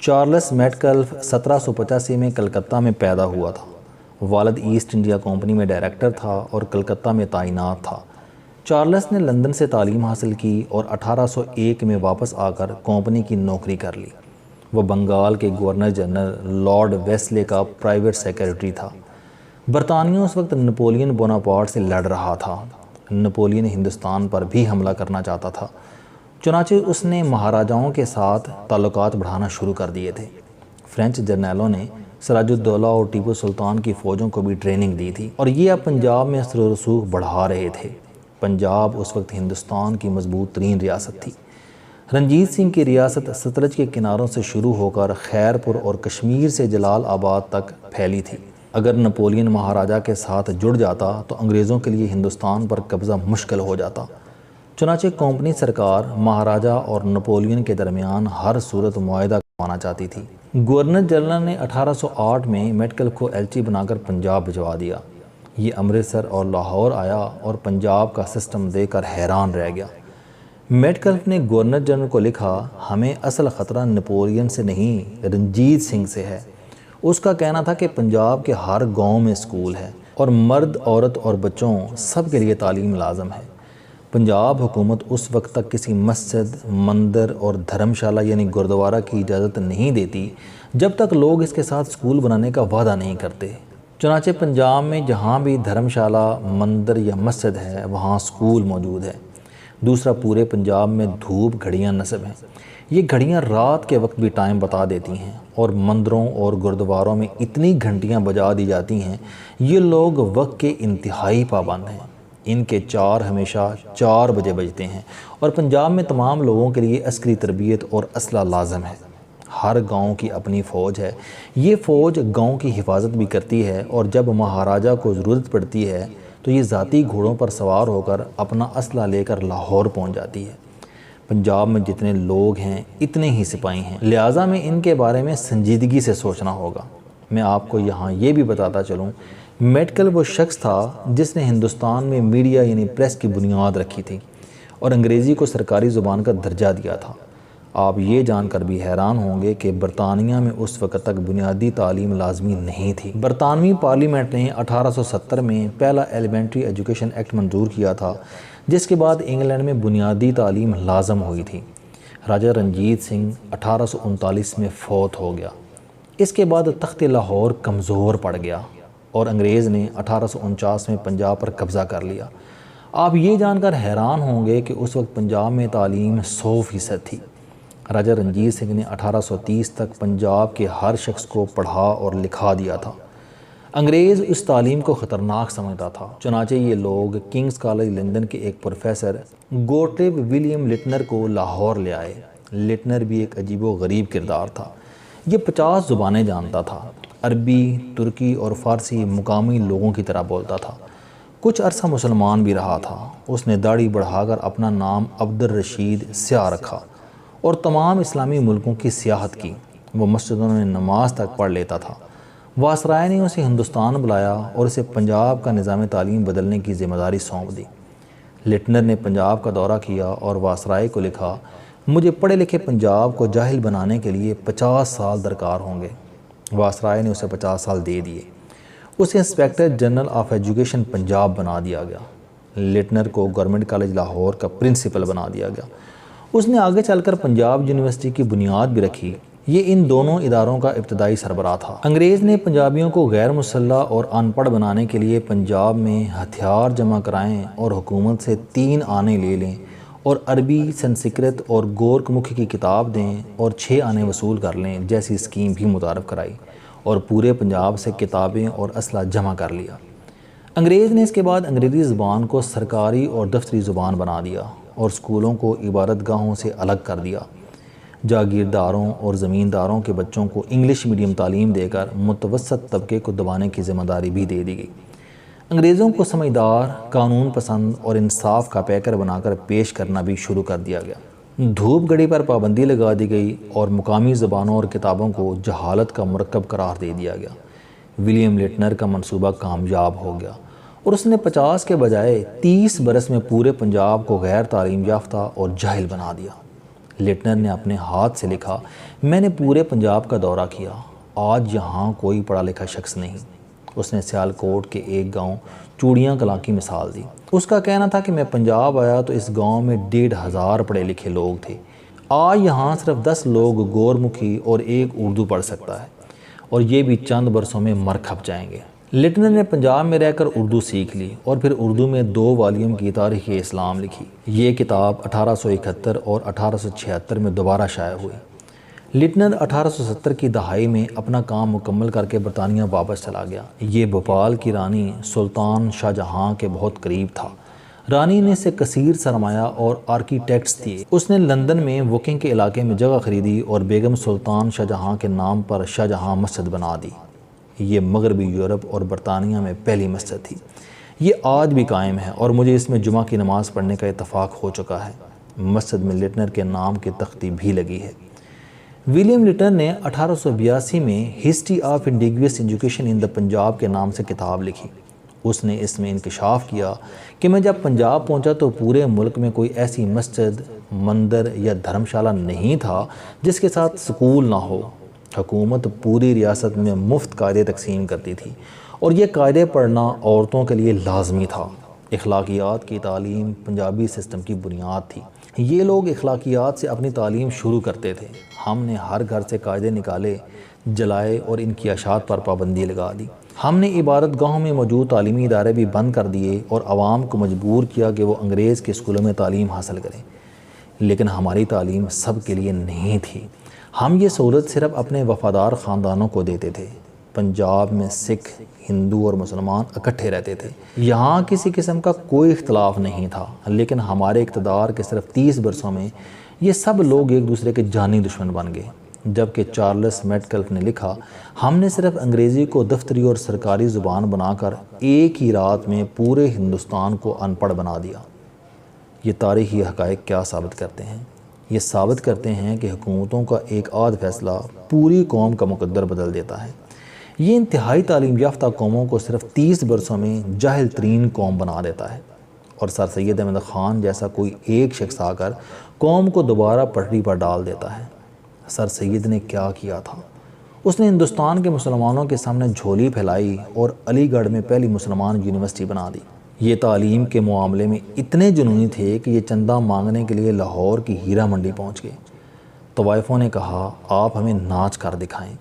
Charles میٹکلف 1785 میں کلکتہ میں پیدا ہوا تھا۔ والد ایسٹ انڈیا کمپنی میں ڈائریکٹر تھا اور کلکتہ میں تعینات تھا۔ چارلس نے لندن سے تعلیم حاصل کی اور 1801 میں واپس آ کر کمپنی کی نوکری کر لی۔ وہ بنگال کے گورنر جنرل لارڈ ویسلے کا پرائیویٹ سیکریٹری تھا۔ برطانیہ اس وقت نپولین بوناپارٹ سے لڑ رہا تھا۔ نپولین ہندوستان پر بھی حملہ کرنا چاہتا تھا، چنانچہ اس نے مہاراجاؤں کے ساتھ تعلقات بڑھانا شروع کر دیے تھے۔ فرینچ جرنیلوں نے سراج الدولہ اور ٹیپو سلطان کی فوجوں کو بھی ٹریننگ دی تھی اور یہ اب پنجاب میں اثر و رسوخ بڑھا رہے تھے۔ پنجاب اس وقت ہندوستان کی مضبوط ترین ریاست تھی۔ رنجیت سنگھ کی ریاست ستلج کے کناروں سے شروع ہو کر خیرپور اور کشمیر سے جلال آباد تک پھیلی تھی۔ اگر نپولین مہاراجہ کے ساتھ جڑ جاتا تو انگریزوں کے لیے ہندوستان پر قبضہ مشکل ہو جاتا۔ چنانچہ کمپنی سرکار مہاراجہ اور نپولین کے درمیان ہر صورت معاہدہ کروانا چاہتی تھی۔ گورنر جنرل نے 1808 میں میٹکلف کو ایلچی بنا کر پنجاب بھجوا دیا۔ یہ امرتسر اور لاہور آیا اور پنجاب کا سسٹم دے کر حیران رہ گیا۔ میٹکلف نے گورنر جنرل کو لکھا، ہمیں اصل خطرہ نپولین سے نہیں رنجیت سنگھ سے ہے۔ اس کا کہنا تھا کہ پنجاب کے ہر گاؤں میں اسکول ہے اور مرد، عورت اور بچوں سب کے لیے تعلیم لازم ہے۔ پنجاب حکومت اس وقت تک کسی مسجد، مندر اور دھرم شالہ یعنی گردوارہ کی اجازت نہیں دیتی جب تک لوگ اس کے ساتھ اسکول بنانے کا وعدہ نہیں کرتے۔ چنانچہ پنجاب میں جہاں بھی دھرم شالہ، مندر یا مسجد ہے وہاں اسکول موجود ہے۔ دوسرا، پورے پنجاب میں دھوپ گھڑیاں نصب ہیں۔ یہ گھڑیاں رات کے وقت بھی ٹائم بتا دیتی ہیں اور مندروں اور گردواروں میں اتنی گھنٹیاں بجا دی جاتی ہیں، یہ لوگ وقت کے انتہائی پابند ہیں۔ ان کے 4 ہمیشہ 4 بجے بجتے ہیں اور پنجاب میں تمام لوگوں کے لیے عسکری تربیت اور اسلحہ لازم ہے۔ ہر گاؤں کی اپنی فوج ہے۔ یہ فوج گاؤں کی حفاظت بھی کرتی ہے اور جب مہاراجہ کو ضرورت پڑتی ہے تو یہ ذاتی گھوڑوں پر سوار ہو کر اپنا اسلحہ لے کر لاہور پہنچ جاتی ہے۔ پنجاب میں جتنے لوگ ہیں اتنے ہی سپاہی ہیں، لہٰذا میں ان کے بارے میں سنجیدگی سے سوچنا ہوگا۔ میں آپ کو یہاں یہ بھی بتاتا چلوں، میٹکلف وہ شخص تھا جس نے ہندوستان میں میڈیا یعنی پریس کی بنیاد رکھی تھی اور انگریزی کو سرکاری زبان کا درجہ دیا تھا۔ آپ یہ جان کر بھی حیران ہوں گے کہ برطانیہ میں اس وقت تک بنیادی تعلیم لازمی نہیں تھی۔ برطانوی پارلیمنٹ نے 1870 میں پہلا ایلیمنٹری ایجوکیشن ایکٹ منظور کیا تھا، جس کے بعد انگلینڈ میں بنیادی تعلیم لازم ہوئی تھی۔ راجہ رنجیت سنگھ 1839 میں فوت ہو گیا۔ اس کے بعد تخت لاہور کمزور پڑ گیا اور انگریز نے 1849 میں پنجاب پر قبضہ کر لیا۔ آپ یہ جان کر حیران ہوں گے کہ اس وقت پنجاب میں تعلیم 100% تھی۔ راجہ رنجیت سنگھ نے 1830 تک پنجاب کے ہر شخص کو پڑھا اور لکھا دیا تھا۔ انگریز اس تعلیم کو خطرناک سمجھتا تھا، چنانچہ یہ لوگ کنگز کالج لندن کے ایک پروفیسر گوٹلیب ولیم لٹنر کو لاہور لے آئے۔ لٹنر بھی ایک عجیب و غریب کردار تھا۔ یہ 50 زبانیں جانتا تھا، عربی، ترکی اور فارسی مقامی لوگوں کی طرح بولتا تھا۔ کچھ عرصہ مسلمان بھی رہا تھا۔ اس نے داڑھی بڑھا کر اپنا نام عبد الرشید سیاہ رکھا اور تمام اسلامی ملکوں کی سیاحت کی۔ وہ مسجدوں میں نماز تک پڑھ لیتا تھا۔ وائسرائے نے اسے ہندوستان بلایا اور اسے پنجاب کا نظام تعلیم بدلنے کی ذمہ داری سونپ دی۔ لٹنر نے پنجاب کا دورہ کیا اور وائسرائے کو لکھا، مجھے پڑھے لکھے پنجاب کو جاہل بنانے کے لیے 50 سال درکار ہوں گے۔ وائسرائے نے اسے 50 سال دے دیے۔ اسے inspector general of education Punjab بنا دیا گیا۔ لٹنر کو گورنمنٹ کالج لاہور کا پرنسپل بنا دیا گیا۔ اس نے آگے چل کر پنجاب یونیورسٹی کی بنیاد بھی رکھی۔ یہ ان دونوں اداروں کا ابتدائی سربراہ تھا۔ انگریز نے پنجابیوں کو غیر مسلح اور ان پڑھ بنانے کے لیے پنجاب میں ہتھیار جمع کرائیں اور حکومت سے 3 آنے لے لیں اور عربی، سنسکرت اور گورک مکھی کی کتاب دیں اور 6 آنے وصول کر لیں جیسی اسکیم بھی متعارف کرائی اور پورے پنجاب سے کتابیں اور اسلحہ جمع کر لیا۔ انگریز نے اس کے بعد انگریزی زبان کو سرکاری اور دفتری زبان بنا دیا اور اسکولوں کو عبادت گاہوں سے الگ کر دیا۔ جاگیرداروں اور زمینداروں کے بچوں کو انگلش میڈیم تعلیم دے کر متوسط طبقے کو دبانے کی ذمہ داری بھی دے دی گئی۔ انگریزوں کو سمجھدار، قانون پسند اور انصاف کا پیکر بنا کر پیش کرنا بھی شروع کر دیا گیا۔ دھوپ گڑی پر پابندی لگا دی گئی اور مقامی زبانوں اور کتابوں کو جہالت کا مرکب قرار دے دیا گیا۔ ولیم لٹنر کا منصوبہ کامیاب ہو گیا اور اس نے 50 کے بجائے 30 برس میں پورے پنجاب کو غیر تعلیم یافتہ اور جاہل بنا دیا۔ لٹنر نے اپنے ہاتھ سے لکھا، میں نے پورے پنجاب کا دورہ کیا، آج یہاں کوئی پڑھا لکھا شخص نہیں۔ اس نے سیالکوٹ کے ایک گاؤں چوڑیاں کلاں کی مثال دی۔ اس کا کہنا تھا کہ میں پنجاب آیا تو اس گاؤں میں 1500 پڑھے لکھے لوگ تھے، آج یہاں صرف 10 لوگ گور مکھی اور ایک اردو پڑھ سکتا ہے، اور یہ بھی چند برسوں میں مر کھپ جائیں گے۔ لٹنر نے پنجاب میں رہ کر اردو سیکھ لی اور پھر اردو میں 2 والیوم کی تاریخ اسلام لکھی۔ یہ کتاب 1871 اور 1876 میں دوبارہ شائع ہوئی۔ لٹنر 1870 کی دہائی میں اپنا کام مکمل کر کے برطانیہ واپس چلا گیا۔ یہ بھوپال کی رانی سلطان شاہ جہاں کے بہت قریب تھا۔ رانی نے اسے کثیر سرمایہ اور آرکیٹیکٹس دیے۔ اس نے لندن میں ووکنگ کے علاقے میں جگہ خریدی اور بیگم سلطان شاہ جہاں کے نام پر شاہ جہاں مسجد بنا دی۔ یہ مغربی یورپ اور برطانیہ میں پہلی مسجد تھی۔ یہ آج بھی قائم ہے اور مجھے اس میں جمعہ کی نماز پڑھنے کا اتفاق ہو چکا ہے۔ مسجد میں لٹنر کے نام کی تختی بھی لگی ہے۔ ولیم لٹنر نے 1882 میں ہسٹری آف انڈیگویس ایجوکیشن ان دا پنجاب کے نام سے کتاب لکھی۔ اس نے اس میں انکشاف کیا کہ میں جب پنجاب پہنچا تو پورے ملک میں کوئی ایسی مسجد، مندر یا دھرمشالہ نہیں تھا جس کے ساتھ سکول نہ ہو۔ حکومت پوری ریاست میں مفت قاعدے تقسیم کرتی تھی اور یہ قاعدے پڑھنا عورتوں کے لیے لازمی تھا۔ اخلاقیات کی تعلیم پنجابی سسٹم کی بنیاد تھی۔ یہ لوگ اخلاقیات سے اپنی تعلیم شروع کرتے تھے۔ ہم نے ہر گھر سے قاعدے نکالے، جلائے اور ان کی اشاعت پر پابندی لگا دی۔ ہم نے عبادت گاہوں میں موجود تعلیمی ادارے بھی بند کر دیے اور عوام کو مجبور کیا کہ وہ انگریز کے اسکولوں میں تعلیم حاصل کریں۔ لیکن ہماری تعلیم سب کے لیے نہیں تھی۔ ہم یہ سہولت صرف اپنے وفادار خاندانوں کو دیتے تھے۔ پنجاب میں سکھ، ہندو اور مسلمان اکٹھے رہتے تھے۔ یہاں کسی قسم کا کوئی اختلاف نہیں تھا، لیکن ہمارے اقتدار کے صرف 30 برسوں میں یہ سب لوگ ایک دوسرے کے جانی دشمن بن گئے۔ جبکہ چارلس میٹکلف نے لکھا، ہم نے صرف انگریزی کو دفتری اور سرکاری زبان بنا کر ایک ہی رات میں پورے ہندوستان کو ان پڑھ بنا دیا۔ یہ تاریخی حقائق کیا ثابت کرتے ہیں؟ یہ ثابت کرتے ہیں کہ حکومتوں کا ایک آدھ فیصلہ پوری قوم کا مقدر بدل دیتا ہے۔ یہ انتہائی تعلیم یافتہ قوموں کو صرف 30 برسوں میں جاہل ترین قوم بنا دیتا ہے، اور سر سید احمد خان جیسا کوئی ایک شخص آ کر قوم کو دوبارہ پٹری پر ڈال دیتا ہے۔ سر سید نے کیا کیا تھا؟ اس نے ہندوستان کے مسلمانوں کے سامنے جھولی پھیلائی اور علی گڑھ میں پہلی مسلمان یونیورسٹی بنا دی۔ یہ تعلیم کے معاملے میں اتنے جنونی تھے کہ یہ چندہ مانگنے کے لیے لاہور کی ہیرا منڈی پہنچ گئے۔ طوائفوں نے کہا، آپ ہمیں ناچ کر دکھائیں،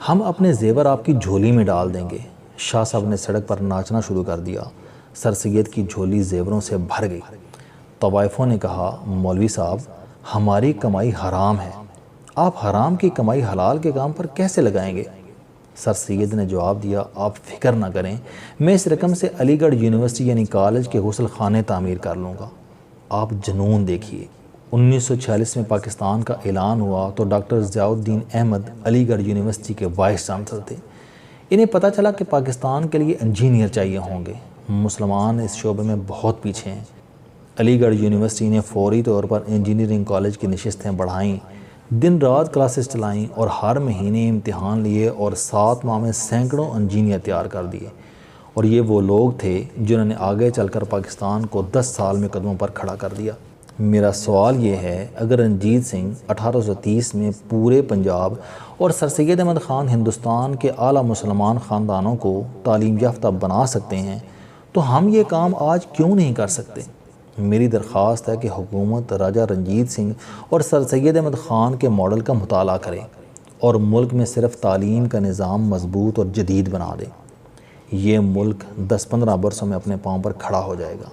ہم اپنے زیور آپ کی جھولی میں ڈال دیں گے۔ شاہ صاحب نے سڑک پر ناچنا شروع کر دیا۔ سر سید کی جھولی زیوروں سے بھر گئی۔ طوائفوں نے کہا، مولوی صاحب ہماری کمائی حرام ہے، آپ حرام کی کمائی حلال کے کام پر کیسے لگائیں گے؟ سر سید نے جواب دیا، آپ فکر نہ کریں، میں اس رقم سے علی گڑھ یونیورسٹی یعنی کالج کے غسل خانے تعمیر کر لوں گا۔ آپ جنون دیکھیے۔ 1946 میں پاکستان کا اعلان ہوا تو ڈاکٹر ضیاء الدین احمد علی گڑھ یونیورسٹی کے وائس چانسلر تھے۔ انہیں پتہ چلا کہ پاکستان کے لیے انجینئر چاہیے ہوں گے۔ مسلمان اس شعبے میں بہت پیچھے ہیں۔ علی گڑھ یونیورسٹی نے فوری طور پر انجینئرنگ کالج کی نشستیں بڑھائیں، دن رات کلاسز چلائیں اور ہر مہینے امتحان لیے اور 7 ماہ میں سینکڑوں انجینئر تیار کر دیے۔ اور یہ وہ لوگ تھے جنہوں نے آگے چل کر پاکستان کو 10 سال میں قدموں پر کھڑا کر دیا۔ میرا سوال یہ ہے، اگر رنجیت سنگھ 1830 میں پورے پنجاب اور سر سید احمد خان ہندوستان کے اعلیٰ مسلمان خاندانوں کو تعلیم یافتہ بنا سکتے ہیں تو ہم یہ کام آج کیوں نہیں کر سکتے؟ میری درخواست ہے کہ حکومت راجہ رنجیت سنگھ اور سر سید احمد خان کے ماڈل کا مطالعہ کرے اور ملک میں صرف تعلیم کا نظام مضبوط اور جدید بنا دے۔ یہ ملک 10-15 برسوں میں اپنے پاؤں پر کھڑا ہو جائے گا۔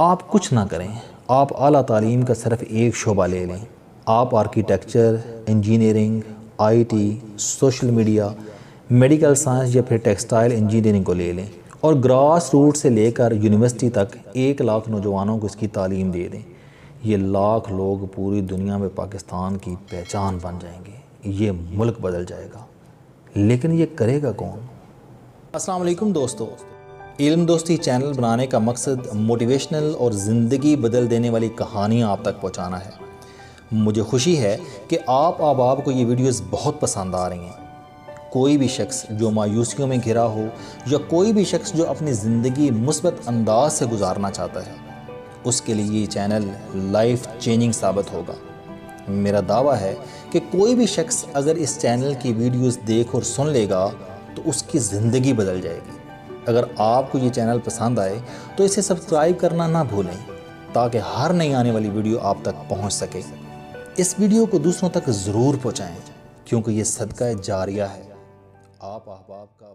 آپ کچھ نہ کریں، آپ اعلیٰ تعلیم کا صرف ایک شعبہ لے لیں۔ آپ architecture, engineering, I T, social media, medical science یا پھر ٹیکسٹائل انجینئرنگ کو لے لیں اور گراس روٹ سے لے کر یونیورسٹی تک 1 لاکھ نوجوانوں کو اس کی تعلیم دے دیں۔ یہ لاکھ لوگ پوری دنیا میں پاکستان کی پہچان بن جائیں گے۔ یہ ملک بدل جائے گا، لیکن یہ کرے گا کون؟ السلام علیکم دوستو، علم دوستی چینل بنانے کا مقصد موٹیویشنل اور زندگی بدل دینے والی کہانیاں آپ تک پہنچانا ہے۔ مجھے خوشی ہے کہ آپ احباب کو یہ ویڈیوز بہت پسند آ رہی ہیں۔ کوئی بھی شخص جو مایوسیوں میں گھرا ہو یا کوئی بھی شخص جو اپنی زندگی مثبت انداز سے گزارنا چاہتا ہے، اس کے لیے یہ چینل لائف چینجنگ ثابت ہوگا۔ میرا دعویٰ ہے کہ کوئی بھی شخص اگر اس چینل کی ویڈیوز دیکھ اور سن لے گا تو اس کی زندگی بدل جائے گی۔ اگر آپ کو یہ چینل پسند آئے تو اسے سبسکرائب کرنا نہ بھولیں تاکہ ہر نئی آنے والی ویڈیو آپ تک پہنچ سکے۔ اس ویڈیو کو دوسروں تک ضرور پہنچائیں کیونکہ یہ صدقہ جاریہ ہے۔ آپ احباب کا